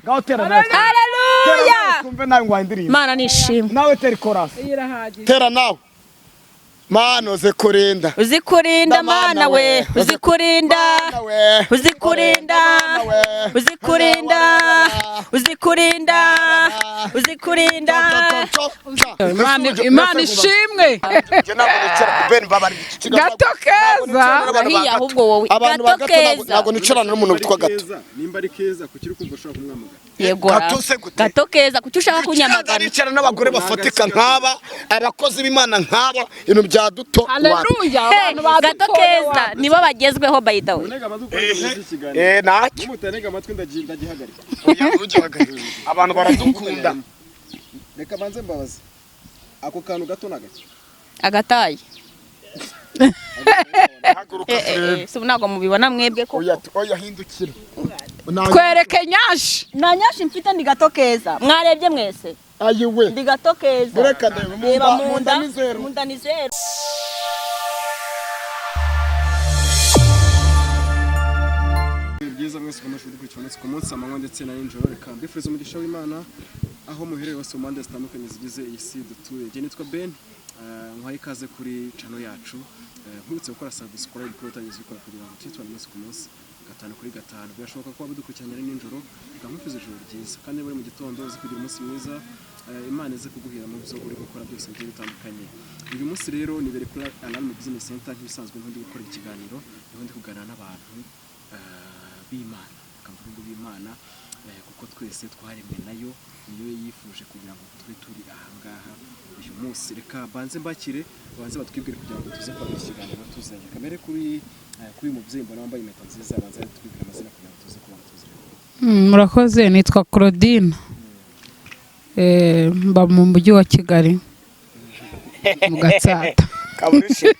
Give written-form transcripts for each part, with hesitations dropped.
ngaho tera nawe. Haleluya. Kumve nawe ngo indirimbo. Mana nishimwe. Nawe tera chorus. Tera nawe. Mana uzikurinda. Uzikurinda mana we. Uzikurinda. Uzikurinda. Uzikurinda. Uzikurinda. Uzikurinda. Imana ishimwe. Gato keza. Ahiya ahubwo wowe. Gato keza. Ntago nicarana n'umuntu witwa Gato. Nimba ari keza kuki kumva ushaka kumwamagana. Yego. Gato keza kuki ushaka kunyamagana. Nicarana n'abagore bafatika nk'aba, abakozi b'Imana nk'aba, ibintu bya duto. Haleluya. Gato keza nibo bagezweho by the way. Naki. Mutanega amatwi ndagihagarika. Abantu baradukunda. Reka banze mbabaze. Ako kantu gato nagake. Agataye. Ntabwo mubibona mwebwe ko oya hindukira. Twereke nyashi. Na nyashi mfite ndi Gato keza. Mwarebye mwese. Ayiwe. Ndi Gato keza. Reka ndebe munda ni zero. Byiza mwese bamashuri kwicana ku munsi amanywa ndetse na nijoro. Reka mbifurize umugisha w'Imana aho muhereye hose mu mpande zitandukanye zigize iyi si dutuye. Je nitwa Ben. Nkwaye ikaze kuri channel yacu. Nkurutse gukora subscribe kuri utangiza gukora kugira ngo twitwane umunsi ku munsi gatanu kuri gatanu. Birashoboka ko wabidukurikiranye ari nijoro. Reka nkwifuze ijoro ryiza kandi bari mu gitondo uzi kugira umunsi mwiza. Imana ize kuguhira mu byo uri gukora byose bigiye bitandukanye. Uyu munsi rero ni bere kuri Alarm Business Center nk'ibisanzwe ndi gukora ikiganiro niho ndi kuganira n'abantu b'Imana akamvugo b'Imana kuko twese twaremwe nayo niyo yifuje kugira ngo twe turi ahangaha uyu munsi. Reka banze mbakire banze batwibwire kugira ngo tuze kwa ikiganiro tuzanye kamere kuri uyu mubyeyi mbona wambaye impeta nziza banze twibwire amazina kugira ngo tuze kuba tuzanye. Murakoze nitwa Claudine. Mba mu mujyi wa Kigali mu Gatsata. Kaburishe.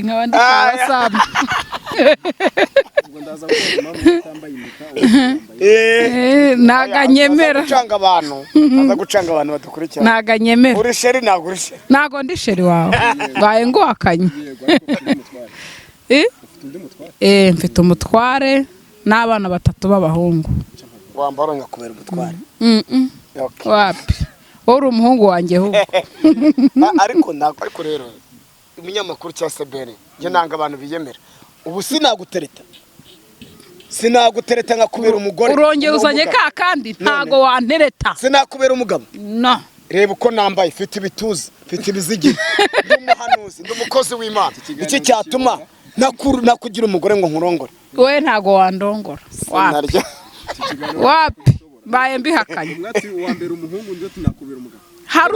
Nkaba ndi kwa WhatsApp. Ngo ndaza gukora impamvu utambaye impeta. Naganyemera. Gucanga abantu. Aza gucanga abantu badukurikira. Naganyemera. Uri sheri nagurishe. Nago ndi sheri wawe. Baye ngo akanye. Mfite umutware n'abana 3 b'abahungu. Wambara ngakubera umutware. Okay. Wapi? Uri umuhungu wanjye huko. Ariko rero umunyamakuru cya Sebere nje nanga abantu biyemera. Ubu sinagutereta nkakubera umugore. Urongera uzanye ka kandi ntago wantereta. Sinakubera umugabo. No. Reba uko nambaye mfite ibituza, mfite ibizigiro. Ndi umuhanuzi, ndi umukozi w'Imana. Iki cyatuma nakugira umugore ngo nkurongore. We ntago wandongora. Wapi? Baye mbihakanye. Mwati uwambera umuhungu ndio tunakubera umugabo. Hari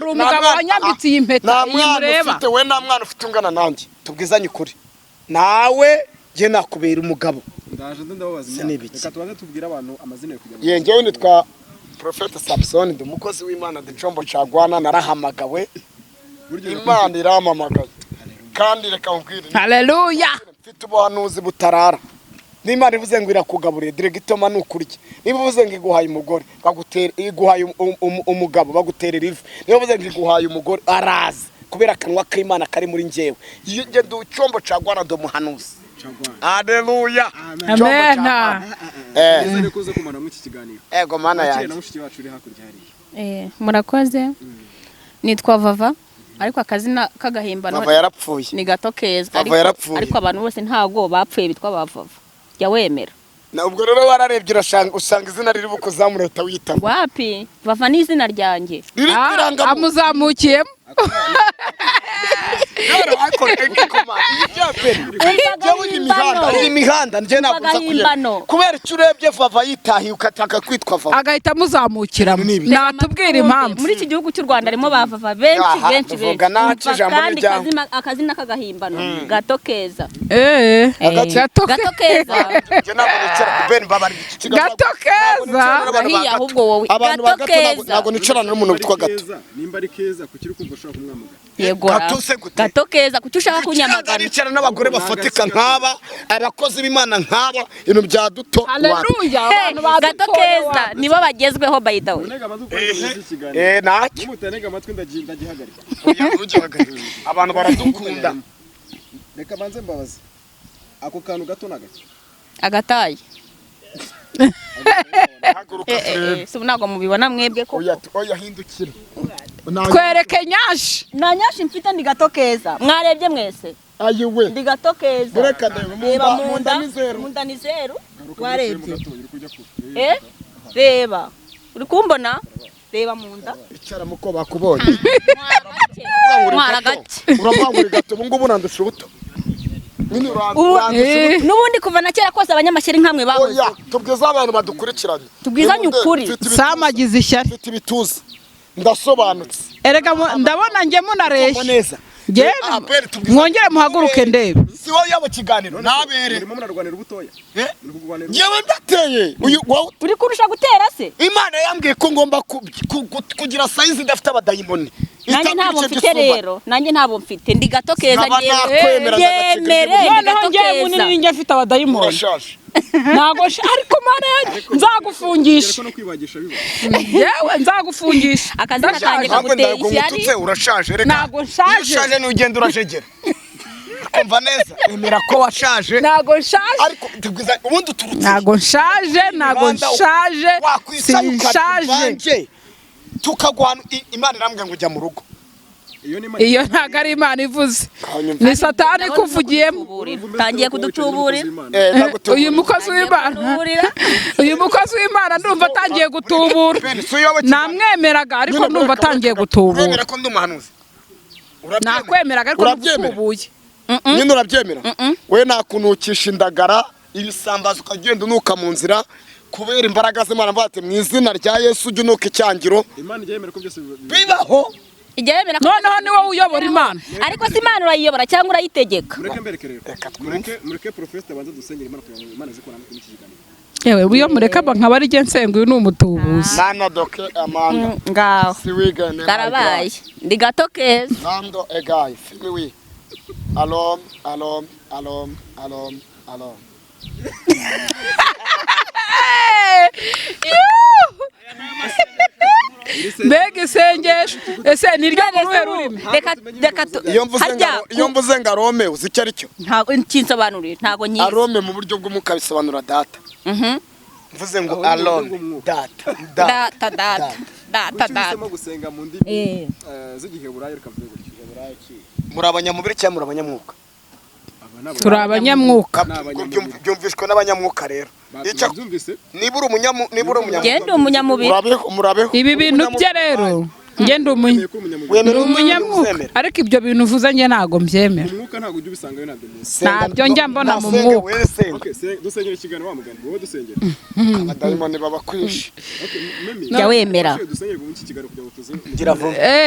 umugabo wanyambitse iyi mpeta imureba. Ufite we na mwana ufite ungana nanjye. Tubwizanye ukuri. Nawe je nakubera umugabo. Ndaje ndababaza. Reka tubanze tubwira abantu amazina yo kujya. Yengewe nitwa Prophet Samson ndi umukozi w'Imana de Chombo Chagwana narahamagawe. Imana iramamagaye. Kandi reka nkubwire. Haleluya. Mfite ubuhanuzi butarara. N'Imana ivuze ngo irakugaburire diregitoma nukurya. Niba uvuze ngo iguhaye umugore bagutera iguhaye umugabo baguterera ivu. Niba uvuze ngo iguhaye umugore araza kubera akanwa k'Imana kari muri njyewe. Iyo nge ndu Chombo Chagwana ndo muhanuzi. Haleluya. Amen. Nizere kuze kumara mu iki kiganiro. Ego mana yanjye. Na mushiki wacu uri hakurya hariya. Murakoze. Nitwa Vava ariko akazina kagahimbano. Vava yarapfuye. Ni Gato keza ariko abantu bose ntago bapfuye bitwa bavava. Jya wemera. Na ubwo rero wararebye usanga izina riri bukuzamu leta wita. Wapi? Vava ni izina ryanjye. Amuzamukiyemo. Rero ariko imihanda nje nakuza kuyema. Kubera icyo urebye Vava yitahiye ukataka kwitwa Vava. Agahita amuzamukira. Natubwira impamvu. Muri iki gihugu cy'u Rwanda arimo bavava benshi. Kandi akazina kagahimbano. Gato keza. Gato keza. Je nabonekera Ben babari iki Gato keza. Ahiya ahubwo wowe. Gato keza. Nago nicarana n'umuntu witwa Gato. Nimba ari keza kuki kumva ushaka kumwamagana. Yego. Gato keza kuki ushaka kunyamagana. Nicara n'abagore bafatika nk'aba, abakozi b'Imana nk'aba, ibintu bya duto. Haleluya. Gato keza nibo bagezweho by the way. Naki. Mutanega amatwi ndagihagarika. Abantu baradukunda. Reka banze mbabaze. Ako kantu gato nagake. Agataye. si ntabwo mubibona mwebwe ko oya hindukira twereke nyashi nta nyashi mfite ndi gato keza mwarebye mwese ayiwe ndi gato keza reka reba mu nda ni zeru warebye reba uri kumbona reba mu nda icara muko bakubonye mwara gake uramwangura gato ubu ngubu nandusha ubuto n'ubundi kuva na kera kose abanyamashyari nkamwe bahoze tubwiza abantu badukurikiranye tubwizanye ukuri samagize ishyari mfite ibituza ndasobanutse erega ndabona njye munareshya neza mwongere muhaguruke ndebe si wowe yabo kiganiro nabere urimo murarwanira ubutoya yewe ndateye uri kurusha gutera se Imana yambwiye ko ngomba kugira size idafite abadayimoni nanjye ntabwo mfite rero nanjye ntabwo mfite ndi gato keza yemere noneho njye munini njye mfite abadayimoni urashaje ntago ariko mana nzagufungisha yewe nzagufungisha akazi katangiye kaguteye ishyari urashaje reka ntago nshaje ushaje ni ugenda urajegera kumva neza emera ko washaje ntago nshaje ariko tubwiza ubundi uturutse ntago nshaje sinshaje tukagwana Imana irambwira ngo ujya mu rugo iyo ntago ari Imana ivuze ni satani kuvugiyemo tangiye kudutuburira uyu mukozi w'Imana ndumva atangiye gutubura namwemeraga ariko ndumva atangiye gutubura uremera ko ndi umuhanuzi nakwemeraga ariko ntubuye nyine urabyemera we nakunukisha indagara ibisambaza ukagenda unuka mu nzira kubera imbaraga z'Imana mvate mu izina rya Yesu ujye unuka icyangiro Imana ijyemera ko byose bibaho noneho ni wowe uyobora Imana ariko si Imana urayiyobora cyangwa urayitegeka mureke mbereke rero mureke professor abanza dusengera Imana kugira ngo Imana zikora muri iki kiganiro yewe uyo mureka nkaba ari nsenga uyu ni umutubuzi nana doke amanda ngaho siwigane karabaye ndi gato keza nando egayi fimiwi alom mbega isengesho ese ni ryo muruhe rurimi iyo mvuze ngo arome uzi icyo ari cyo ntabwo nkinsobanurire ntabwo nyizi arome mu buryo bw'umwuka bisobanura data mvuze ngo arome data uhisemo gusenga mu ndimi z'igiheburayo reka mvuge gutyo muri abanyamubiri cyangwa muri abanyamwuka turi abanyamwuka byumvishwe n'abanyamwuka rero niba uri umunyamubiri genda umunyamubiri murabeho ibi bintu bye rero ngende umunyamwuka ariko ibyo bintu uvuze njye ntago mbyemera umwuka ntago ujya ubisangayo ntabyo njya mbona mu mwuka dusengera ikiganiro wa mugani wowe dusengera abadayimoni babakwishe jya wemera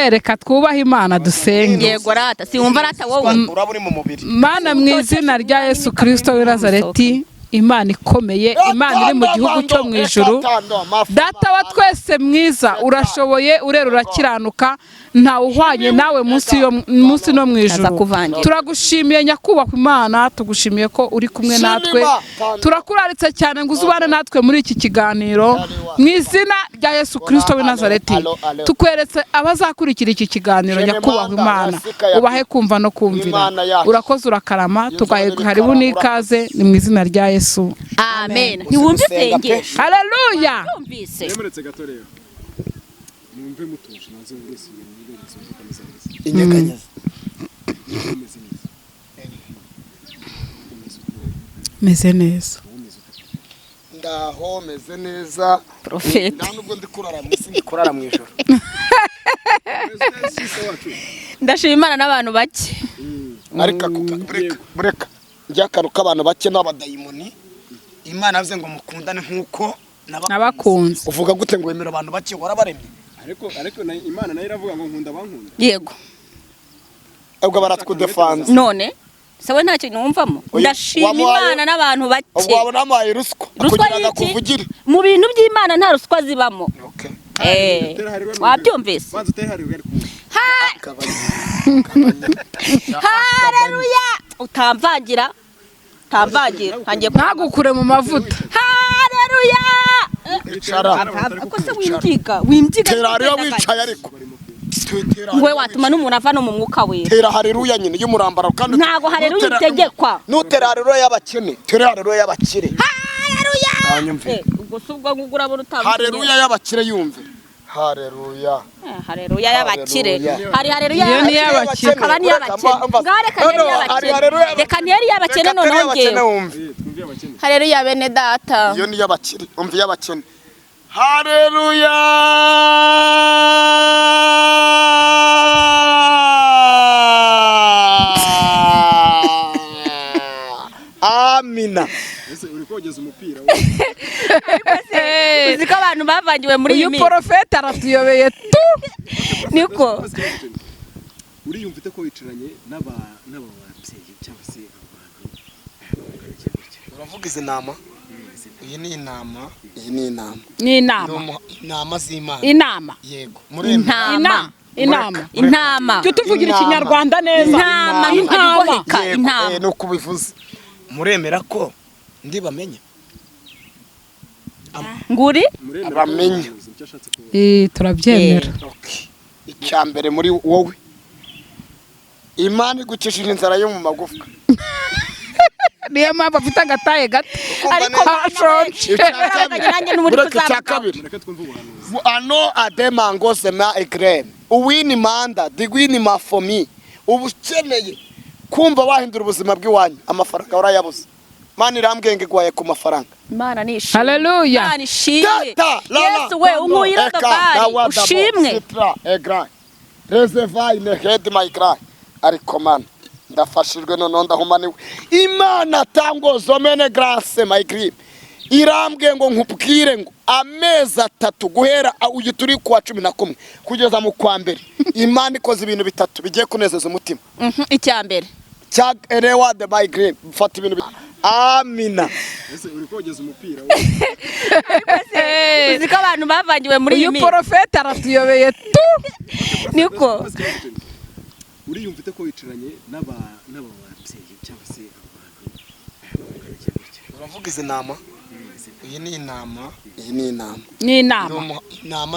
reka twubahe Imana dusenge yego rata siwumva rata wowe uraba uri mu mubiri Mana mu izina rya Yesu Kristo w'i Nazareti Imana ikomeye Imana iri mu gihugu cyo mu ijuru data wa twese mwiza urashoboye urera urakiranuka ntawe uhwanye nawe munsi no mu ijuru turagushimiye nyakubahwa Imana tugushimiye ko uri kumwe natwe turakuraritse cyane ngo uzubane natwe muri iki kiganiro mu izina rya Yesu Kristo w'i Nazareti tukweretse abazakurikira iki kiganiro nyakubahwa Imana ubahe kumva no kumvira urakoze urakarama tugaye haribu n'ikaze ni mu izina rya Yesu amen ntiwumve isengesho haleluya yumvise yemuretse gato rero mwumve mutuje nanze wese inyeganyeza meze neza ndaho meze neza profete nta nubwo ndi kurara mu isi ndi kurara mu ijoro ndashima Imana n'abantu bake ariko bureka njya akaruka abantu bake n'abadayimoni Imana yavuze ngo mukundane nk'uko nabakunze uvuga gute ngo wemera abantu bake warabaremye ariko Imana nayo iravuga ngo nkunda bankunda yego ubwo baratwudefanze none sawe nta kintu wumvamo ndashima Imana n'abantu bake ubwo wabona amaye ruswa kugira ngo kuvugire mu bintu by'Imana nta ruswa zibamo wabyumvise haleluya utamvangira ntangiye ntagukure mu mavuta haleluya ko se wimbyika tera hariyo wicaye ariko ngwe watuma n'umuntu ava no mu mwuka we tera haleluya nyine y'umurambara kandi ntago haleluya itegekwa nutera haleluya y'abakene tera haleluya y'abakire haleluya ubwo subwo ngugura buri utavuye haleluya y'abakire yumve haleluya haleluya y'abakire hari haleluya ni y'abakire akaba ni y'abakire reka ntiyari y'abakire noneho ngewe haleluya bene data iyo ni y'abakire umve y'abakene haleluya amina uri kogeza umupira uziko abantu bavangiwe muri iyi uyu porofeti aratuyobeye tu niko uriyumvite ko wicaranye n'ababyeyi cyangwa se abantu uravuga izi nama iyi ni inama ni inama z'Imana inama yego intama cyo tuvugira ikinyarwanda neza intama no kubivuze muremera ko ndi bamenye nguri bamenye turabyemera icya mbere muri wowe Imana igukishije inzara yo mu magufwa niyo mpamvu afite agataye gato ariko ashonje nanjye n'umuri icya kabiri ano ademango sema egrem uwini manda digwini mafomi ubukeneye kumva wahindura ubuzima bw'iwanyu amafaranga warayabuze Mana irambwenge gwaye ku mafaranga Imana nishimye haleluya Imana ishimye Yesu we umuyira gabari ushimwe reservoir in head my cry ariko mana ndafashijwe none ndahumaniwe Imana tangozo mene grâce my grip irambwe ngo nkubwire ngo amezi 3 guhera uyu turi kwa 11 kugeza mu kwa mbere Imana ikoze ibintu bitatu bigiye kunezeza umutima icya mbere cya reward by grip fata ibintu amina uri kogeza umupira uziko abantu bavangiwe muri iyi uyu porofeti aratuyobeye tu niko uriyumvite ko wicaranye n'ababyeyi cyangwa se abantu uravuga izi nama iyi ni inama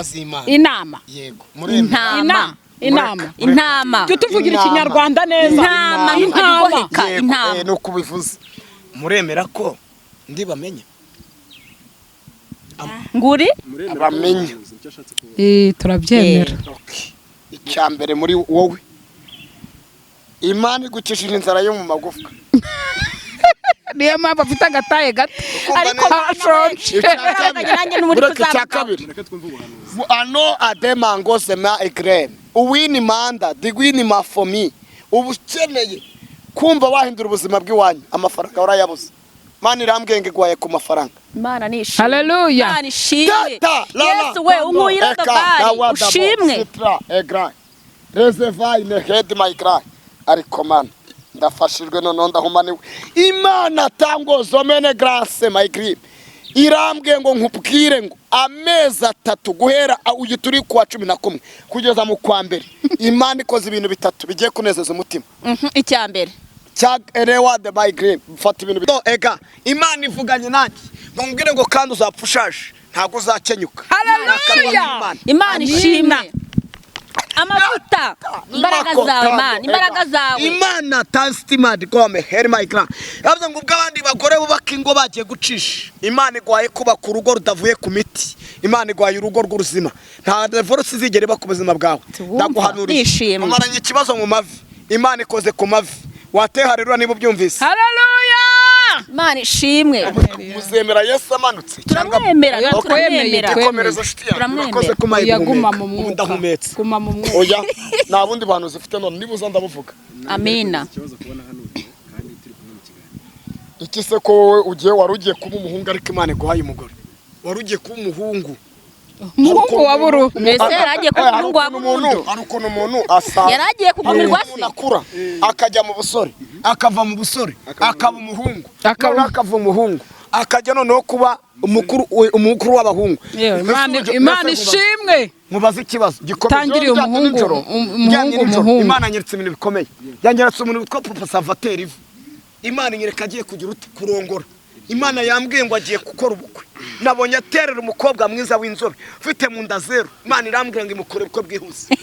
z'Imana inama yego intama cyo tuvugira ikinyarwanda neza intama no kubivuze muremera ko ndi bamenye nguri bamenye turabyemera icya mbere muri wowe Imana igukishije inzara yo mu magufwa niyo mpamvu afite agataye gato ariko ashonje nanjye n'umuri icya kabiri ano ademango sema egrem uwini manda digwini mafomi ubukeneye kumva wahindura ubuzima bw'iwanyu amafaranga warayabuze Mana irambwenge gwaye ku mafaranga Imana nishimye haleluya Imana ishimye Yesu we umuyira gabari ushimwe reservoir in head my cry ariko mana ndafashijwe none ndahumaniwe Imana tangozo mene grâce my grip irambwe ngo nkubwire ngo amezi 3 guhera uyu turi kwa 11 kugeza mu kwa mbere Imana ikoze ibintu bitatu bigiye kunezeza umutima icya mbere cya reward by grip fata ibintu ega Imana ivuganye nanjye ngubwire ngo kandi uzapfushaje ntago uzakenyuka haleluya Imana ishimye amavuta imbaraga zawe Mana imbaraga zawe Imana tastimad gome her my clan yavuze ngo ubwo abandi bagore bubaka ingo bagiye gucisha Imana igwaye kubaka urugo rudavuye ku miti Imana igwaye urugo rw'uruzima nta divorce zigere ba ku buzima bwawe ndaguhanuriye umaranye ikibazo mu mavi Imana ikoze ku mavi wateharerura niba ubyumvise haleluya Imana ishimwe muzemera Yesu amanutse turamwemera komereza shiti urakoze yaguma mu mwuka ndahumetse guma mu mwuka oya nta bundi bantu zifite none nibuza ndabuvuga amina ikibazo kubona hano kandi turi kumwe mu kiganiro iki se ko wowe ugiye warugiye kuba umuhungu ariko Imana iguhaye umugore warugiye kuba umuhungu wa buru mbese yaragiye kuba umuhungu wa burundu hari ukuntu umuntu asa yaragiye kugumirwa se akura akajya mu busore akava mu busore akaba umuhungu akava umuhungu akajya noneho kuba umukuru w'abahungu Imana ishimwe mubaze ikibazo tangiriye umuhungu Imana nyeretse ibintu bikomeye yanyeretse umuntu witwa Papa Salvatore Ivu Imana nyereka agiye kugira kurongora Imana yambwiye ngo agiye gukora ubukwe nabonye aterera umukobwa mwiza w'inzobe ufite mu nda zero Imana irambwiye ngo imukore ubukwe bwihuse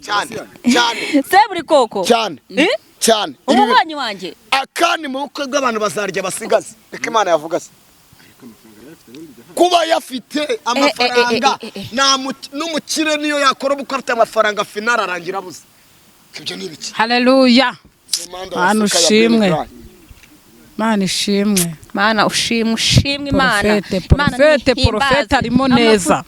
cyane se buri koko cyane umubanyi wanjye kandi mu bukwe bw'abantu bazarya basigaze reka Imana yavuga se kuba yafite amafaranga n'umukire niyo yakora ubukwe afite amafaranga finale arangira abuze ibyo ni ibiki haleluya Mana ushimwe Mana ishimwe Mana ushimwe Imana Profete arimo neza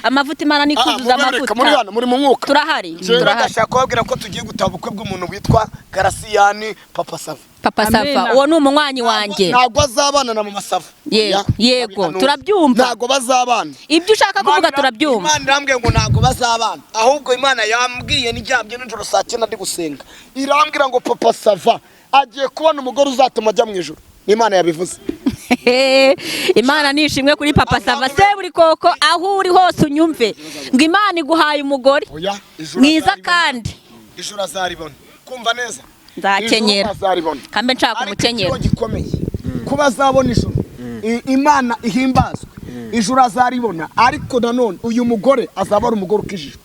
amavuta Imana ni kuzuza amavuta muri hano muri mu mwuka turahari ndashaka kubabwira ko tugiye gutaba ubukwe bw'umuntu witwa Garasiyani Papa Sava uwo ni umunywanyi wanjye ntabwo azabana na Mama Sava yego turabyumva ntabwo bazabana ibyo ushaka kuvuga turabyumva Imana irambwiye ngo ntabwo bazabana ahubwo Imana yambwiye n'iryambye nijoro saa 9 ndi gusenga irambwira ngo Papa Sava agiye kubona umugore uzatuma ajya mu ijuru Imana yabivuze Imana nishimwe kuri Papa Sava se buri koko aho uri hose unyumve ngo Imana iguhaye umugore mwiza kandi ijuru azaribona kumva neza nzakenyera kambe nshaka umukenyero gikomeye kuba azabona ijuru Imana ihimbazwe ijuru azaribona ariko nanone uyu mugore azabara umugore ukijijwe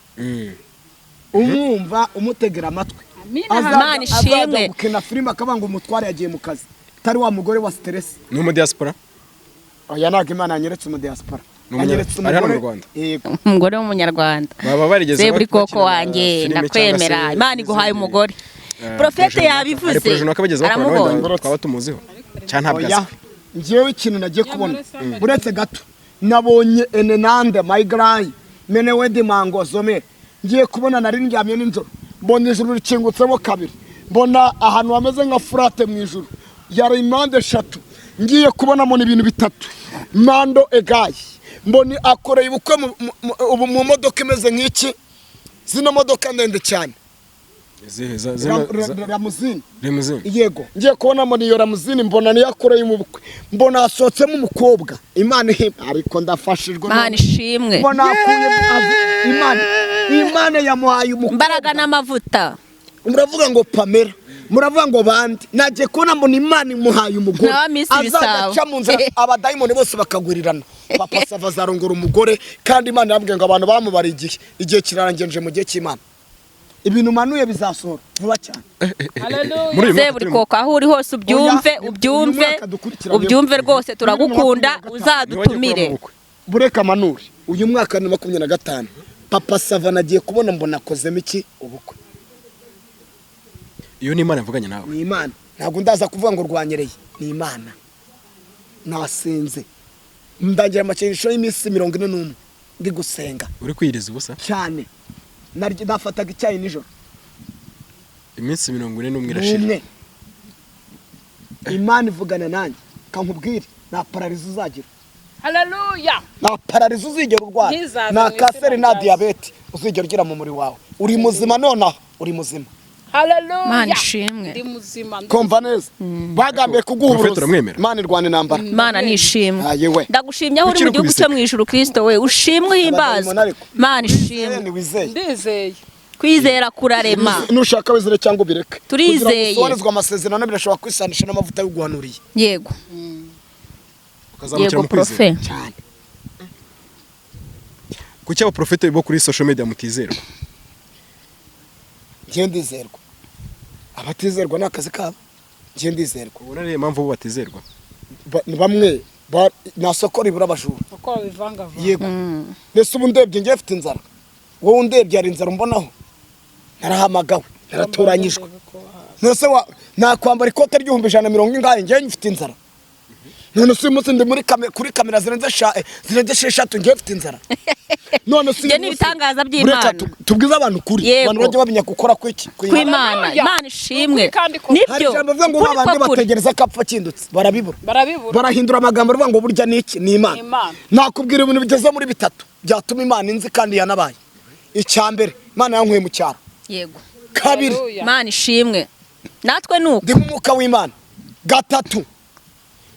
umwumva umutegera amatwi Imana ishimwe gukina filime akabanga umutware yagiye mu kazi tari wa mugore wa stress ni mu diaspora oya ntabwo Imana yanyeretse mu diaspora yanyeretse ari hano mu Rwanda umugore w'umunyarwanda baba barigeze buri koko wanjye ndakwemera Imana iguhaye umugore Profete yabivuze aramubonye twaba tumuziho cyane ntabwo ngiyewe ikintu nagiye kubona buretse gato nabonye enenande maigrai menewedi mango zome ngiye kubona nari ndyamye n'injoro mbona ijuru rikingutsemo kabiri mbona ahantu hameze nka furate mu ijuru yari impande 3 ngiye kubonamo n'ibintu bitatu mando egayi mboni akoreye ubukwe mu modoka imeze nk'iki zino modoka ndende cyane ramuzini yego ngiye kubonamo niyo ramuzini mbona niyo akoreye mu bukwe mbona hasohotsemo umukobwa Imana ariko ndafashijwe Imana ishimwe mbona akuye Imana yamuhaye umukobwa imbaraga n'amavuta muravuga ngo Pamela muravuga ngo bandi nagiye kubona mbona Imana imuhaye umugore azagaca mu nzira abadayimoni bose bakagurirana Papa Sava azarongora umugore kandi Imana yabwiye ngo abantu bamubara igihe kirarangenje mu gihe cy'Imana ibintu manuye bizasohora vuba cyane haleluya buri koko aho uri hose ubyumve rwose turagukunda uzadutumire bureka manuri uyu mwaka ni 25 Papa Sava nagiye kubona mbona akozemo iki ubukwe iyo ni Imana mvuganye nawe ni Imana ntabwo ndaza kuvuga ngo rwanyereye ni Imana nasenze ndangira amakenyisho y'iminsi 41 ndi gusenga uri kwiriza ubusa cyane nafataga icyayi nijoro iminsi 41 irashira Imana ivugana nanjye kankubwire na pararizo uzagira haleluya na pararizo uzigera urwara na kanseri na diabete uzigera ugira mu muri wawe uri muzima nonaha uri muzima haleluya Imana ishimwe ndi muzima komva neza bagambiye kuguhuruza Imana irwane nambara Imana nishimwe ndagushimye aho uri mu gihugu cyo mu ijuru Kristo we ushimwe himbazwe Imana ishimwe ndizeye kwizera kurarema nushaka wizere cyangwa bireke turizeye sobanezwa amasezerano birashobora kwisanisha n'amavuta y'uguhanuriye yego ukazamukira mu kwizera cyane kuki aba profete bo kuri social media mutizerwa ndizerwa abatizerwa n'akazi kabo ndizerwa ubona rero impamvu bo batizerwa bamwe nasoko ribura abajura uko bivanga yego nese ubu ndebye ngiye mfite inzara wowe ndebye ari inzara mbonaho narahamagawe naratoranyijwe nese nakwambara ikote ry'150 ngaye ngiye mfite inzara none si umunsi ndi kuri kamera zirenze 6 ngiye mfite inzara none si ni ibitangaza by'Imana tubwiza abantu kuri abantu bajye babinya gukora kwiki kw'Imana Imana ishimwe nibyo ngo babandi bategereza kapfa kindutse barabibura barahindura amagambo bavuga ngo burya niki ni Imana nakubwira ibintu bigeze muri bitatu byatuma Imana inzi kandi yanabaye icyambere Imana yankuye mu cyaro yego kabiri Imana ishimwe natwe nuko ndi mu mwuka w'Imana gatatu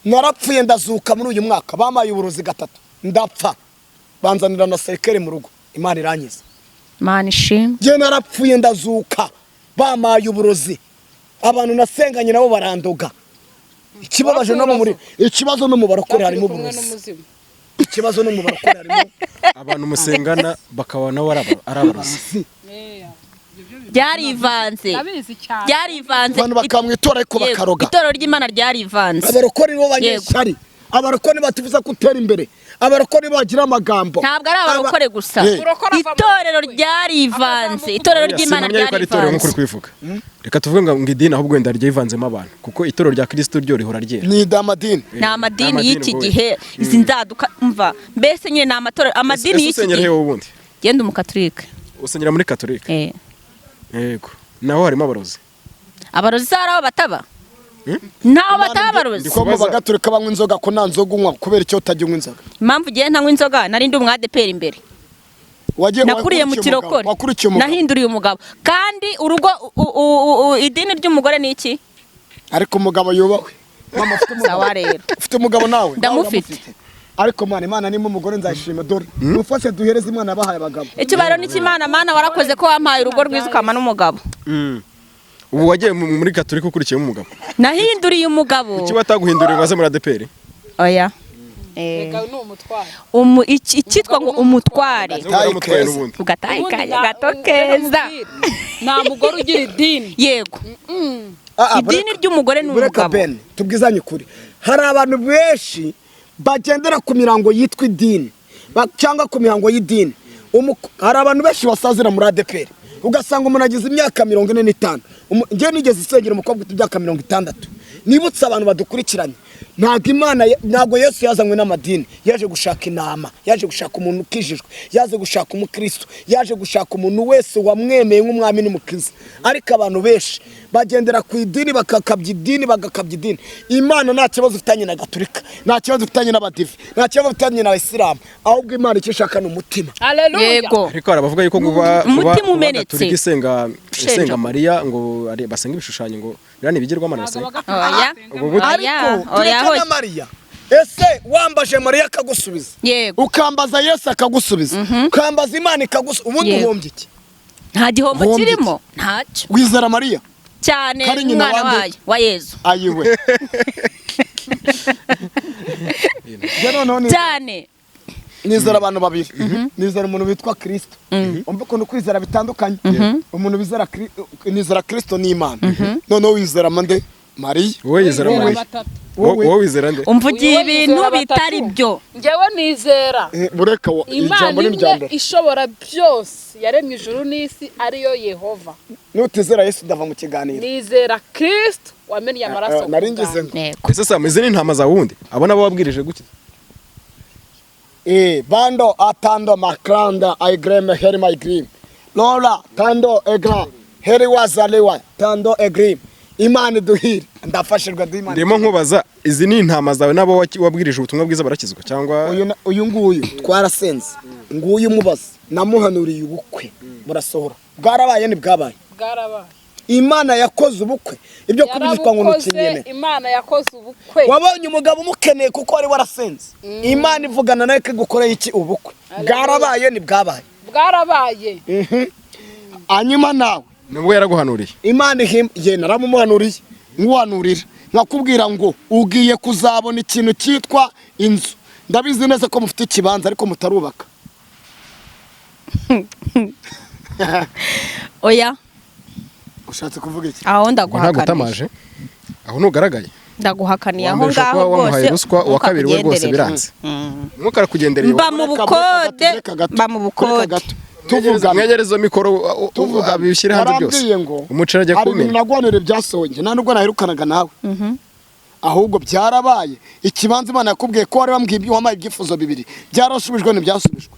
narapfuye ndazuka muri uyu mwaka bamaye uburozi gatatu ndapfa banzanira na sekere mu rugo Imana iranyiza Imana ishimwe je narapfuye ndazuka bamaye uburozi abantu nasenganye nabo barandoga ikibabaje no muri ikibazo no mu barokore harimo uburozi ikibazo no mu barokore harimo abantu musengana bakabona arabarozi ryarivanze abantu bakamwitora ariko bakaroga. Itorero ry'Imana ryarivanze. Abarokore nibo banyeshyari, abarokore batifuza gutera imbere, abarokore bagira amagambo. Ntabwo ari abarokore gusa, itorero ryarivanze, itorero ry'Imana ryarivanze. Reka tuvuge ngo idini ahubwo wenda ryivanzemo abantu, kuko itorero rya Kristo ryo rihora ryera. Ni amadini, ni amadini y'iki gihe, izi nzaduka umva, mbese nyine ni amatorero, amadini y'iki gihe. Ubundi genda umukatolika, usenyera muri katolika. Yego, naho harimo abarozi. Abarozi zari aho bataba, ntaho bataba abarozi. Ndiko mu bagaturika banywa inzoga, ko nta nzoga unywa kubera icyo utajya unywa inzoga. Impamvu ugiye ntanywa inzoga, nari ndi umwadeperi imbere, nakuriye mu kirokore, nahinduriye umugabo. Kandi urugo idini ry'umugore ni iki? Ariko umugabo yubahwe. Mama ufite umugabo. Sawa rero, ufite umugabo nawe? Ndamufite. Ariko Imana nimo umugore nzayishima, dore mufashe duhereze Imana bahaye abagabo. Icyubahiro ni cy'Imana. Mana warakoze ko wampaye urugo rwiza ukama n'umugabo. Ubu wagiye muri katolika ukurikiyemo umugabo? Nahinduriye umugabo. Kuki bataguhinduriye ngo aze muri ADPR? Oya, icyitwa ngo umutware, ugataye kanya gato keza. Nta mugore ugira idini. Yego, idini ry'umugore ni umugabo. Tubwizanye ukuri, hari abantu benshi bagendera ku mirango yitwa idini cyangwa ku mihango y'idini. Hari abantu benshi basazira muri ADPR, ugasanga umuntu agize imyaka 45. Ngiye nigeze isengera umukobwa ufite imyaka 60. Nibutse abantu badukurikiranye, ntabwo Yesu yazanywe n'amadini, yaje gushaka inama, yaje gushaka umuntu ukijijwe, yaje gushaka umukristo, yaje gushaka umuntu wese wamwemeye nk'umwami n'umukiza. Ariko abantu benshi bagendera ku idini, bagakabya idini. Imana nta kibazo ifitanye na Gatolika, nta kibazo ifitanye n'Abadive, nta kibazo ifitanye n'Abayisilamu, ahubwo Imana icyo ishaka ni umutima. Yego, ariko arabavuga yuko kuba umutima umenetse, Gatolika isenga Mariya, ngo basenga ibishushanyo, ngo birani bigirwamana basenga. Ariko na Mariya, ese wambaje Mariya akagusubiza, ukambaza Yesu akagusubiza, ukambaza Imana ikagusubiza, ubundi uhombye iki? Nta gihombo kirimo, ntacyo. Wizera Mariya cyane, umwana wayo wa Yesu. Ayiwe cyane. Nizera abantu babiri, nizera umuntu witwa Kristo. Umva ukuntu kwizera bitandukanye. Umuntu nizera Kristo ni Imana, noneho wizera mande Mariya. Wowe yizera Mariya, wowe wizera nde? Umvugiye ibintu bitari byo. Ngewe nizera bureka ijambo n'ijambo ishobora byose, yaremye ijuru n'isi, ariyo Yehova. Nutizera Yesu ndava mu kiganiro. Nizera Kristo wamennye amaraso. Naringize ngo ese sameze n'intama za wundi, abona bo babwirije guki? Bando atando makranda aigreme heri maigrim. Lola tando egra heri wazalewa tando egrim. Imana duhire, ndafashirwa d'Imana. Ndimo nkubaza, izi ni intama zawe nabo wabwirije ubutumwa bwiza barakizwa cyangwa? Uyu nguyu twarasenze, nguyu mubaza namuhanuriye ubukwe murasohora. Bwarabaye ni bwabaye. Imana yakoze ubukwe, ibyo kubizwa ngo nukinyene. Imana yakoze ubukwe. Wabonye umugabo umukeneye kuko wari warasenze. Imana ivugana nawe ko gukoreye iki ubukwe. Bwarabaye ni bwabaye. Bwarabaye. Anyuma nawe nubwo yaraguhanuriye. Imana ye naramumuhanuriye, nkuhanurira nkakubwira ngo ugiye kuzabona ikintu cyitwa inzu. Ndabizi neza ko mufite ikibanza ariko mutarubaka. Oya, ushatse kuvuga iki? Aho ndaguhakaniye. Aho nugaragaye. Ndaguhakaniye aho ngaho rwose. Ruswa wa kabiri we rwose biranze. Mwuka kugendereye. Mba mu bukode. Tuvugana mwegerezo mikoro abishyire hanze byose. Umucira ajya kumenya. Ari nagwanire byasonje, nta nubwo nahirukanaga nawe. Ahubwo byarabaye. Ikibanza Imana yakubwiye ko wari wambwiye wamaye ibyifuzo bibiri. Byarasubijwe n'ibyasubijwe.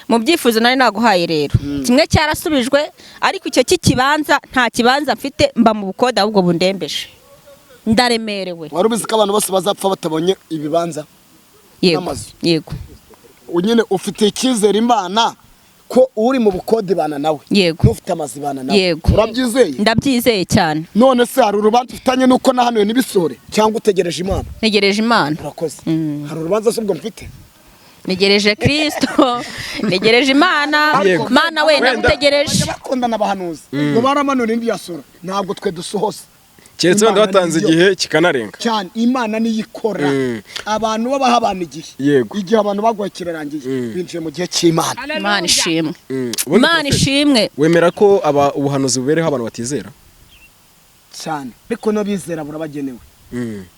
Mu byifuzo nari naguhaye rero. Kimwe cyarasubijwe, ariko icyo kibanza nta kibanza mfite, mba mu bukode ahubwo bundembeje. Ndaremerewe. Wari ubizi ko abantu bose bazapfa batabonye ibibanza? Yego. Unyene ufite icyizere Imana ko uri mu bukode bana nawe. Ufite amazi bana nawe. Urabyizeye? Ndabyizeye cyane. None se hari urubanza ufitanye nuko nahanuye n'ibisore cyangwa utegereje Imana? Negereje Imana. Urakoze. Hari urubanza subwo mfite? Negereje Kristo, negereje Imana. Mana we ndagutegereje. Bakondana abahanuzi. Ngo baramanura indi yasura. Ntabwo twe dusohose. keretse wenda watanze igihe kikanarenga cyane. Imana niyo ikora abantu babaha abantu igihe abantu baguha kirarangiye binjiye mu gihe cy'Imana. Imana ishimwe. Imana ishimwe. Wemera ko ubuhanuzi bubereho abantu batizera cyane, ariko n'abizera burabagenewe.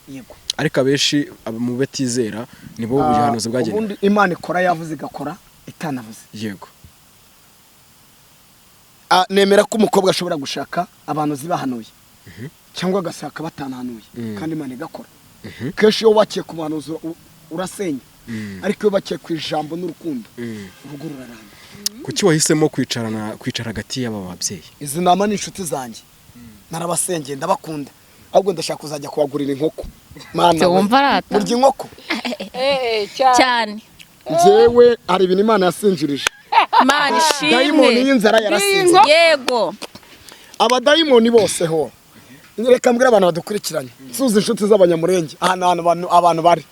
Yego, ariko abenshi mu batizera nibo ubuhanuzi bwagenewe. Ubundi Imana ikora yavuze igakora itanavuze. Yego. Nemera ko umukobwa ashobora gushaka abantu zibahanuye cyangwa agasaka batanahanuye kandi Imana igakora. Kenshi iyo wakiye ku bantu urasenya, ariko iyo bakiye ku ijambo n'urukundo urugo ruraramba. Kuki wahisemo kwicara hagati y'aba babyeyi? Izi nama ni inshuti zanjye, narabasengeye ndabakunda, ahubwo ndashaka kuzajya kubagurira inkoko. Mana wumva arata urya inkoko cyane. Njyewe hari ibintu Imana yasinjirije. Imana ishimwe. Dayimoni y'inzara yarasinze. Yego. Abadayimoni bose ho, reka mbwira abantu badukurikiranye, suza inshuti z'abanyamurenge ahantu abantu bari.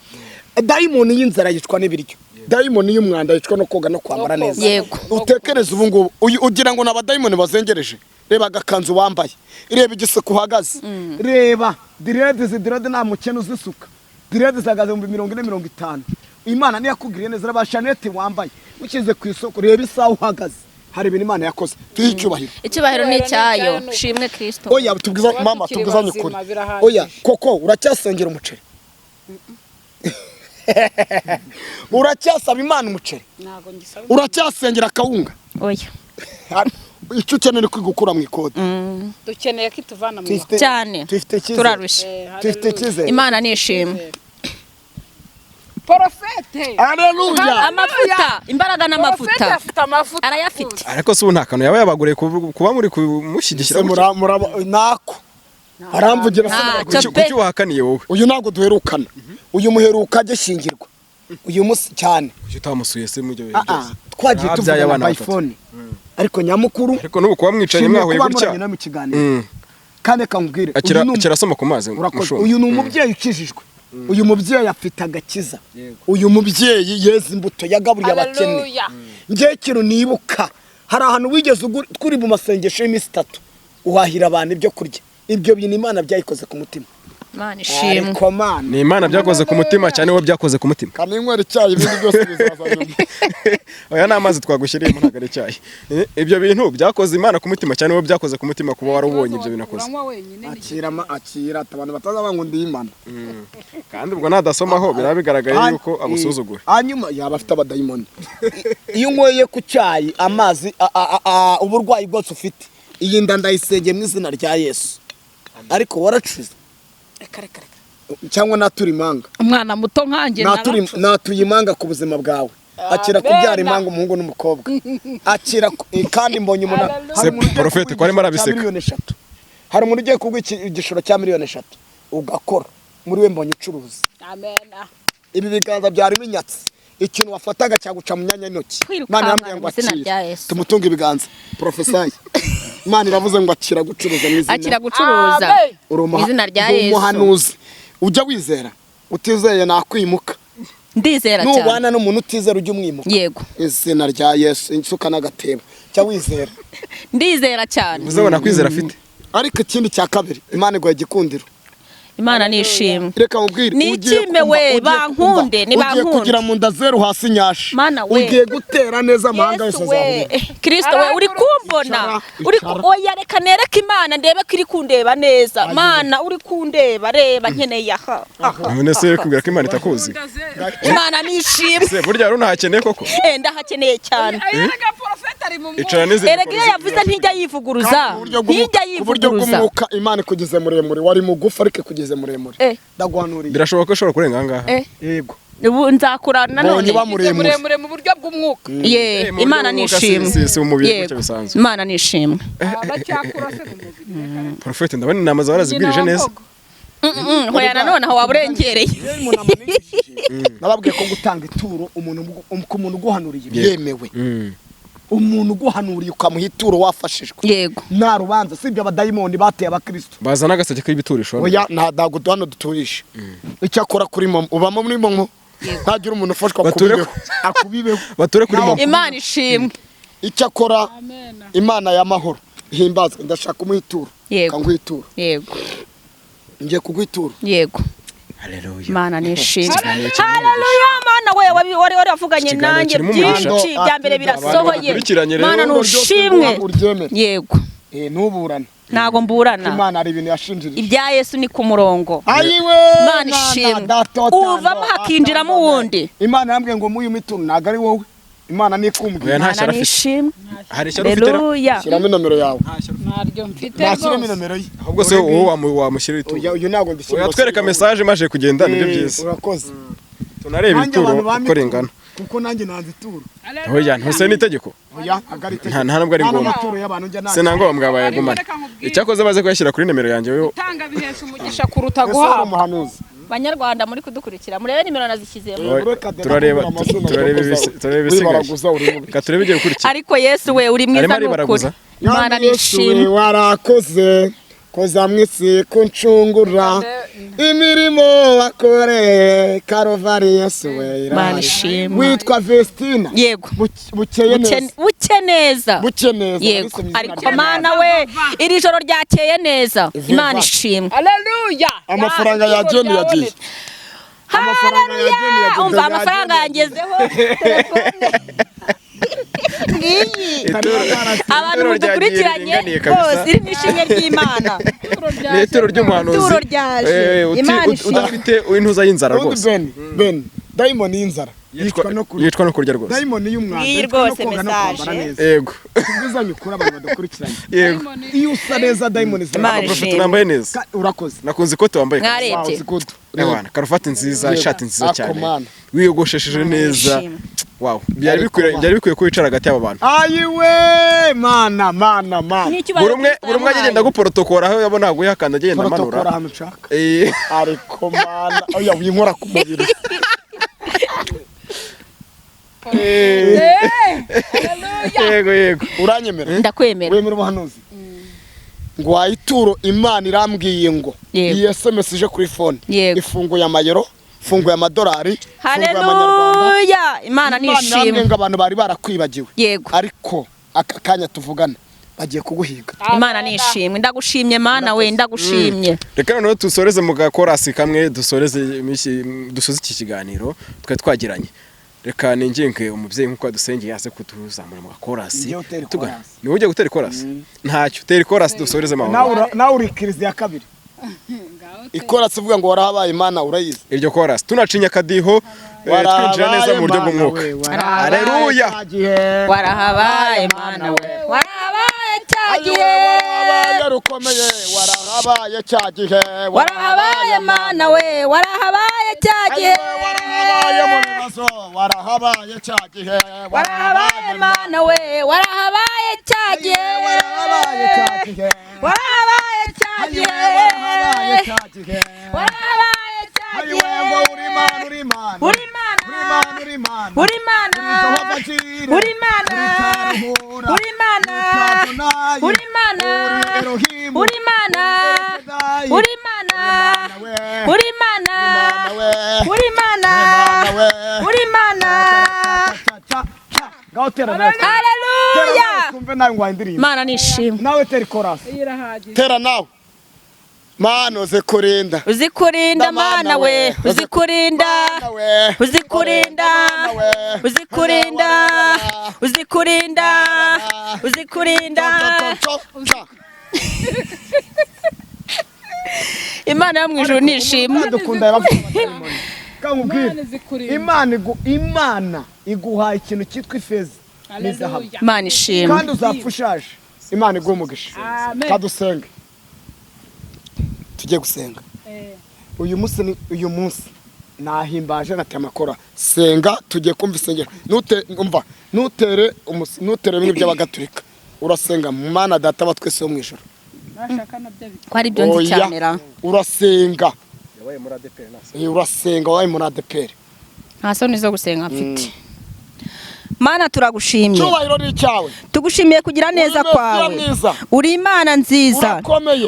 Dayimoni y'inzara yicwa n'ibiryo, dayimoni y'umwanda yicwa no koga no kwambara neza. Yego. Utekereza ubu ngubu ugira ngo n'abadayimoni bazengereje. Reba agakanzu wambaye, reba igisuko uhagaze, reba direde nta mukene uzisuka, direde zagaze mu 40-50. Imana niyo yakugiriye neza. Reba shanete wambaye ukize ku isoko, reba isaha uhagaze. Hari ibintu Imana yakoze, tuyicyubahiro. Icyubahiro ni cyayo. Shimwe Kristo. Oya tubwiza mama, tubwizanye ukuri. Oya koko uracyasengera umuceri? Uracyasaba Imana umuceri? Ntago ngisaba. Uracyasengera akawunga? Oya. Icyo ukeneye kwigukura mu ikode. Dukeneye ko ituvana mu cyane. Turarusha. Tufite icyizere. Imana nishimwe. Profete. Haleluya. Amafuta, imbaraga n'amafuta. Arayafite. Ariko se ubu nta kantu yaba yabaguriye kuba muri kumushyigikira nako aramvugira kuki wahakaniye wowe? Uyu ntabwo duherukana, uyu muheruka agishingirwa uyu munsi cyane. Kuki utamusuye se mu byo byose? Twagiye tuvugana by phone, ariko nyamukuru ariko n'ubu kuba mwicanye mwahuye gutya kandi kambwire kirasoma ku mazi. Uyu ni umubyeyi ukijijwe, uyu mubyeyi afite agakiza, uyu mubyeyi yeze imbuto yagaburiye abakene. Ngiye kiro nibuka hari ahantu wigeze kuri mu masengesho y'imisi 3 uhahira abantu ibyo kurya. Ibyo bintu Imana byayikoze ku mutima. Imana ishimwe. Ni Imana byakoze ku mutima cyane, wowe byakoze ku mutima. Kandi inkwera icyayi ibindi byose bizaza nyuma. Oya n'amazi twagushyiriyemo ntagare icyayi. Ibyo bintu byakoze Imana ku mutima cyane, wowe byakoze ku mutima kuba warubonye ibyo binakoze. Akira abantu batazabango ndi Imana. Kandi ubwo nadasomaho birabigaragaye yuko abusuzugura. Hanyuma yaba afite abadayimoni. Iyo unyweye ku cyayi amazi uburwayi bwose ufite, iyi nda ndayisengeye mu izina rya Yesu. Ariko waracuze cyangwa naturi imanga, umwana muto nkanjye natuye imanga ku buzima bwawe. Akira kubyara imanga umuhungu n'umukobwa, akira kandi mbonye umuntu. Se Profete ko arimo arabiseka. Hari umuntu ugiye kugwa igishoro cya 3 ugakora muri we mbonye icuruza. Amen. Ibi biganza byari binyatse, ikintu wafataga cyaguca mu myanya y'intoki. Imana yambwiye ngo akira tumutunga ibiganza. Profesor Imana iravuze ngo akira gucuruza mu izina. Akira gucuruza mu izina rya Yesu. Umuhanuzi ujya wizera, utizeye nakwimuka. Ndizera cyane. Nubana n'umuntu utizera ujya umwimuka. Yego. Izina rya Yesu insuka nagateba. Cya wizera. Ndizera cyane. Uzabona kwizera afite. Ariko ikindi cya kabiri Imana igwaye igikundiro. Imana nishimwe. Reka mubwire ugiye we bankunde ni bankunde. Ugiye kugira mu nda zero hasi nyashi. Ugiye gutera neza amahanga yose zawe. Kristo we uri kumbona. Uri oya reka nereka Imana ndebe ko iri kundeba neza. Mana uri kundeba reba nkeneye aha. None se kubwira ko Imana itakuzi. Imana nishimwe. Se burya uri ntakeneye koko. Ndahakeneye cyane. Erega Profete ari mu mwuka. Erega yavuze ntijya yivuguruza. Ntijya yivuguruza. Uburyo bw'umwuka Imana kugize muremure wari mugufa ariko kugize muremure. Ndaguhanuriye. Birashoboka ko ushobora kurenga ngaha. Yego. Ubu nzakurana none muremure mu buryo bw'umwuka. Imana nishimwe. Si umubiri gutyo bisanzwe. Imana nishimwe. Abacyakura se mu mubiri. Profete ndabona inama zarazibwirije neza. Hoya nanone aho waburengereye. Nababwiye ko gutanga ituro umuntu uguhanuriye byemewe. Umuntu uguhanuriye ukamuha ituro wafashijwe. Yego. Nta rubanza sibyo abadayimoni bateye abakristo. Bazana agaseke k'ibiturisho. Oya ntago hano duturisha. Icyakora kuri momo ubamo muri momo. Ntagira umuntu ufashwa akubibeho. Bature kuri momo. Imana ishimwe. Icyakora Imana y'amahoro himbazwe ndashaka umuhituro. Yego. Kanguhituro. Yego. ngiye kugwitura. yego Haleluya. Mana nishimye. Haleluya Mana we wari wavuganye nanjye byinshi bya mbere birasohoye. Mana nushimwe. Yego. Nuburana. Ntago mburana. Imana ari ibintu yashinjirije. Ibya Yesu ni ku murongo. Ayiwe. Mana ishimwe. Uvamo hakinjiramo wundi. Imana yambwiye ngo muyu mitunu ntago ari wowe. Imana nikumbwiye. Mana nishimwe. Hari icyo ufite. Haleluya. Shyiramo nomero yawe. Naryo mfite Nashyiramo nomero ye. Ahubwo se wowe wamushyira ituro. Uyu ntago ndishyira. Yatwereka message maje kugenda nibyo byiza. Urakoze. Tunareba ituro uko ringana. Kuko nanjye nanze ituro. Oya ntuse n'itegeko. Oya agari itegeko. Nta ntabwo ari ngombwa. Se nango bamwabaye gumana. Icyakoze baze kuyashyira kuri nimero yanjye yo. Tanga bihesha umugisha kuruta guhabwa. Umuhanuzi. Banyarwanda muri kudukurikira murebe nimero nazishyizemo. Turareba ibisigaye. Katurebe igiye gukurikira. Ariko Yesu we uri mwiza n'ukuri. Imana nishimwe. Warakoze koza mwisi kuncungura imirimo wakoreye Karuvari Yesu we. Imana ishimwe. Witwa Vestina. Yego. Bukeye neza. Buke neza. Yego. Ariko Mana we iri joro ryakeye neza. Imana ishimwe. Haleluya. Amafaranga ya Jeni yagiye. Haleluya. Umva amafaranga yangezeho. Ngiyi. Abantu mudukurikiranye bose iri nishimye ry'Imana. N'ituro ry'umuhanuzi. Ituro ryaje. Imana ishimwe. Udafite intuza y'inzara rwose. Ben. Diamond y'inzara. Yitwa no kurya rwose. Diamond y'umwanda. Iyi rwose message. Yego. Tubizanye ukuri abantu badukurikiranye. Yego. Iyo usa neza Diamond Profeta nambaye neza. Urakoze. Nakunze ikote wambaye. Mwarebye. Ebana, karuvati nziza, ishati nziza cyane. Wiyogoshesheje neza. Wow. Byari bikwiye ko wicara hagati y'aba bantu. Ayiwe mana. Buri umwe agenda guprotokora aho yabona guyakanda agenda manura. Protokora hano ushaka. Ariko mana, oya winkora ku mubiri. Yego. Uranyemera? Ndakwemera. Wemera ubuhanuzi? Ngo wayituro Imana irambwiye ngo iyi SMS ije kuri phone. Ifunguye amayero, ifunguye amadolari, ifunguye amanyarwanda. Haleluya. Imana nishimwe. Imana ngo abantu bari barakwibagiwe. Yego. Ariko aka kanya tuvugana bagiye kuguhiga. Imana nishimwe. Ndagushimye Mana we ndagushimye. Reka noneho dusoreze mu gakorasi kamwe dusoze iki kiganiro twagiranye. Reka ninginge umubyeyi nkuko dusengeye yase kutuzamura mu gakorasi. Ni ujye gutera ikorasi. Ntacyo utera ikorasi dusoreze maho. Nawe uri kiriziya kabiri. Ikorasi uvuga ngo warahabaye Imana urayizi. Iryo korasi tunacinya kadiho twinjira neza mu buryo bw'umwuka. Haleluya. Warahabaye Mana we. Warahabaye cyagihe. Warahabaye rukomeye. Warahabaye cyagihe. Warahabaye Mana we. Warahabaye cyagihe. Warahabaye mu bibazo. Warahabaye cyagihe. Warahabaye Mana we. Warahabaye cyagihe. Warahabaye cyagihe. Warahabaye cyagihe. Warahabaye cyagihe. Warahabaye cyagihe. Uri Imana. Uri Imana. Uri Imana. Uri Imana. Uri Imana. Uri Imana. Uri Imana. Uri Imana. Uri Imana. Uri Imana. Uri Imana. Haleluya. Mana nishimwe. Nawe tera ikorasi. Tera nawe. Mana uzikurinda. Uzikurinda Mana we. Uzikurinda. Uzikurinda. Uzikurinda. Uzikurinda. Uzikurinda. Imana yo mu ijuru nishimwe. Dukunda Imana iguha ikintu cyitwa ifeza n'izahabu. Imana ishimwe. Kandi uzapfa ushaje. Imana iguha umugisha. Kadusenge. Tujye gusenga. Uyu munsi nahimbaje natamakora. Senga tujye kumva isengero. Nutere bimwe by'abagatulika. Urasenga Mana data wa twese wo mu ijuru. Kwari byo nzi cyamera. Urasenga. Yabaye muri ADPR nase. Urasenga wabaye muri ADPR. Nta soni zo gusenga mfite. Mana turagushimye. Cyubahiro ni cyawe. tugushimiye kugira neza kwawe. Uri Imana nziza,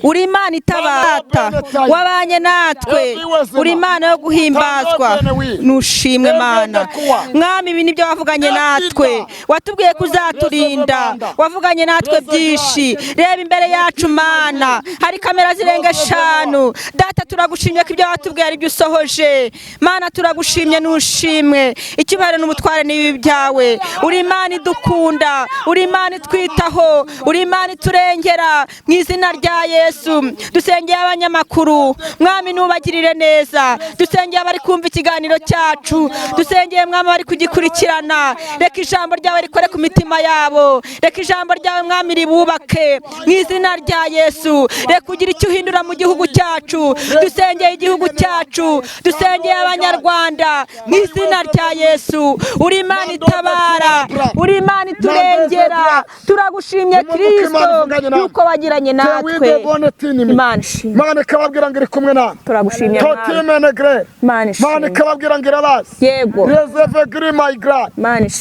uri Imana itabata, wabanye natwe, uri Imana yo guhimbazwa. Nushimwe Mana. Mwami, ibi nibyo wavuganye natwe, watubwiye kuzaturinda, wavuganye natwe byinshi. Reba imbere yacu Mana, hari kamera zirenga 5. Data, turagushimye ko ibyo watubwiye ari byo usohoje. Mana, turagushimye, nushimwe. Icyubahiro n'ubutware n'ibi byawe. Uri Imana idukunda, uri Imana itwitaho, uri Imana iturengera. Mu izina rya Yesu dusengeye abanyamakuru, Mwami nubagirire neza. Dusengeye abari kumva ikiganiro cyacu, dusengeye Mwami bari kugikurikirana. Reka ijambo ryawe rikore ku mitima yabo, reka ijambo ryawe Mwami ribubake mu izina rya Yesu. Reka ugira icyo uhindura mu gihugu cyacu. Dusengeye igihugu cyacu, dusengeye abanyarwanda mu izina rya Yesu. Uri Imana itabara, uri Imana iturengera. Turagushimye Kristo yuko wagiranye natwe. Imana ikababwira ngo iri kumwe nawe. Turagushimye Imana ikababwira ngo irabazi. Yego. Reserve gris my grand.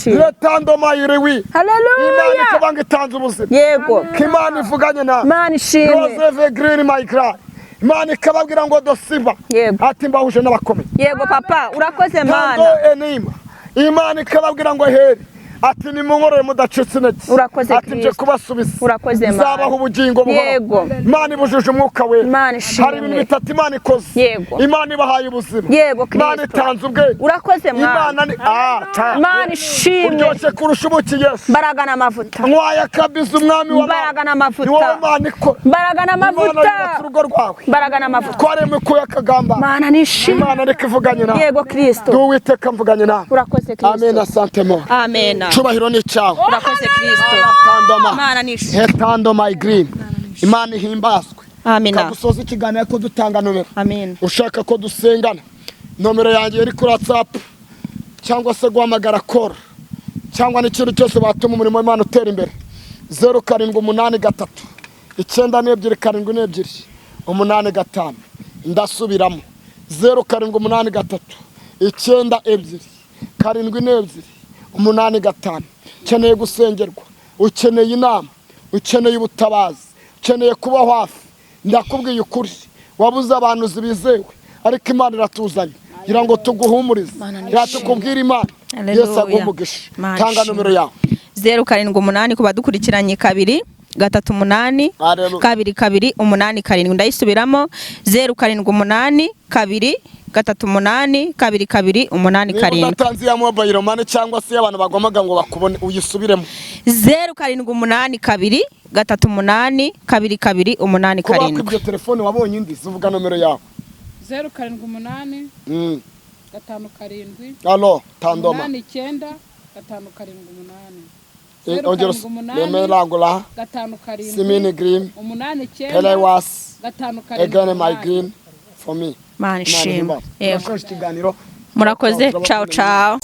Retando my rewi. Hallelujah. Imana ikabanga itanze ubuzima. Yego. Imana ivuganye nawe. Imana ishimwe. Reserve gris my grand. Imana ikababwira ngo dosiba. Yego. Ati mbahuje n'abakomeye. Yego papa, urakoze Mana. Tando enima. Imana ikababwira ngo heri. Ati nimungorore mudacitse intege. Urakoze Kristo. Ati nje kubasubiza. Urakoze Mana. Zabaho ubugingo buhoraho. Yego. Imana ibujuje umwuka we. Imana ishimwe. Hari ibintu bitatu Imana ikoze. Yego. Imana ibahaye ubuzima. Yego Kristo. Imana itanze ubwenge. Urakoze Mana. Imana ni Imana ishimwe. uryoshye kurusha ubuki Yesu. Mbaraga n'amavuta. Nkwaya akabiza umwami wa Mbaraga n'amavuta. Ni wowe Imana ikora. Mbaraga n'amavuta. Imana yubatse urugo rwawe. Mbaraga n'amavuta. Twaremwe kuya akagamba. Mana nishimwe. Imana ariko ivuganye nawe. Yego Kristo. Duwiteka mvuganye nawe. Urakoze Kristo. Amen, asante mo. Amen. Cyubahiro ni cyawe. Urakoze Kristo. Mana nishimwe. Hetando my green. Imana ihimbazwe. Amen. Kagusoza ikiganiro ko dutanga nomero. Amen. Ushaka ko dusengana. Nomero yanjye iri kuri WhatsApp cyangwa se guhamagara call cyangwa n'ikintu cyose batuma umurimo w'Imana utera imbere. 0783 92 772 ndasubiramo 0783 92 772 ukeneye gusengerwa, ukeneye inama, ukeneye ubutabazi, ukeneye kuba hafi. Ndakubwiye ukuri, wabuze abantu zibizewe, ariko Imana iratuzanye kugira ngo tuguhumurize. Yatukubwira Imana. Yesu agumugisha. Tanga nomero yawe. 078 kubadukurikiranye 2 3 8 2 2 8 7 ndayisubiramo 078 2 3 8 2 2 8 7. Utanzi ya mobile money cyangwa se abantu bagomaga ngo bakubone uyisubiremo 078 2 3 8 2 2 8 7. Kuba kwibyo telefone wabonye indi zivuga nomero yawe 078 5 Allo Tandoma 9 5 Ongera Lemelangula 5 Simini Green 8 Pelewas 5 Again my green for me. Mana ishimwe. Murakoze. Murakoze. Ciao ciao.